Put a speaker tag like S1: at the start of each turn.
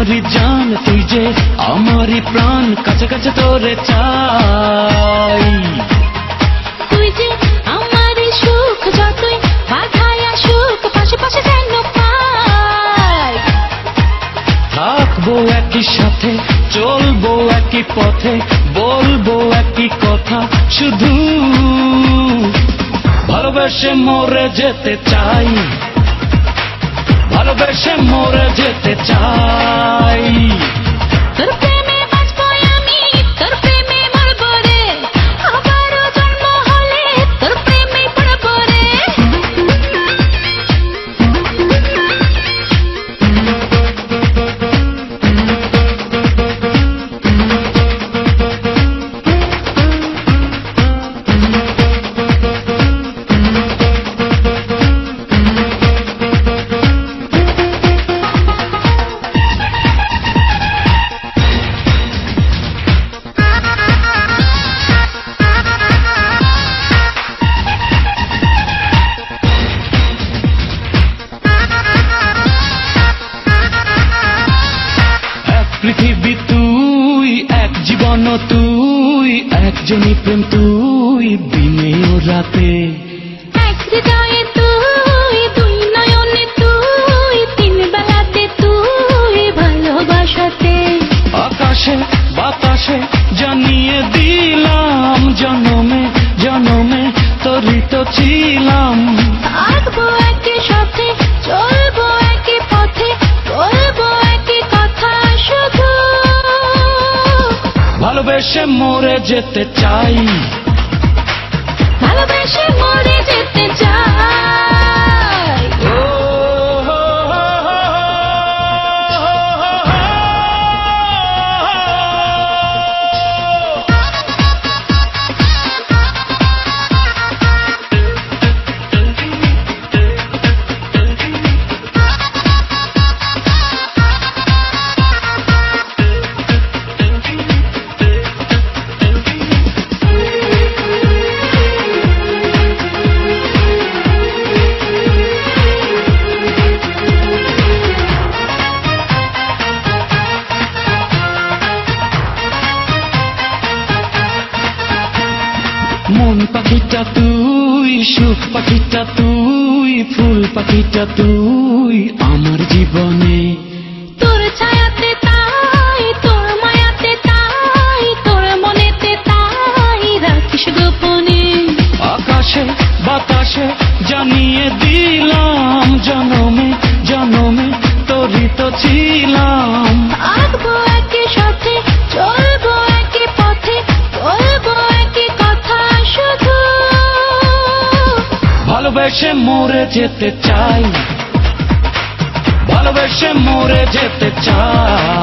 S1: আমারি জান তুই যে আমারি প্রাণ, কাছে কাছে তোরে চাই।
S2: তুই যে আমারি সুখ, যতই বাধায় আসুক পাশে পাশে যেন পাই।
S1: থাকবো একই সাথে, চলবো একই পথে, বলবো একই কথা, শুধু ভালোবেসে মরে যেতে চাই, ভালোবেসে মরে যেতে চাই।
S2: তোর প্রেমে বাঁচবো আমি, তোর প্রেমে মরবো রে, আবারও জন্ম হলে তোর প্রেমে পড়বো রে।
S1: পৃথিবী তুই, এক জীবন তুই, একজনই প্রেম তুই, দিনে ও রাতে।
S2: এক হৃদয়ে তুই, দুই নয়নে তুই, তিন বেলাতে তুই, ভালোবাসাতে।
S1: আকাশে বাতাসে জানিয়ে দিলাম, জনমে জনমে তোরই তো ছিলাম।
S2: থাকবো একই সাথে, চলবো একই পথে, বলবো একই কথা, শুধু
S1: ভালোবেসে মরে যেতে চাই,
S2: ভালোবেসে মরে যেতে চাই।
S1: মন পাখিটা তুই, সুখ পাখিটা তুই, ফুল পাখিটা তুই আমার জীবনে।
S2: তোর ছায়াতে তাই, তোর মায়াতে তাই, তোর মনেতে তাই, রাখিস গোপনে।
S1: আকাশে বাতাসে জানিয়ে দিলাম, জনমে জনমে তোরই তো ছিলাম।
S2: থাকবো একই সাথে, চলবো একই পথে, বলবো একই কথা, শুধু
S1: ভালোবেসে মরে যেতে চাই, ভালোবেসে মরে যেতে চাই।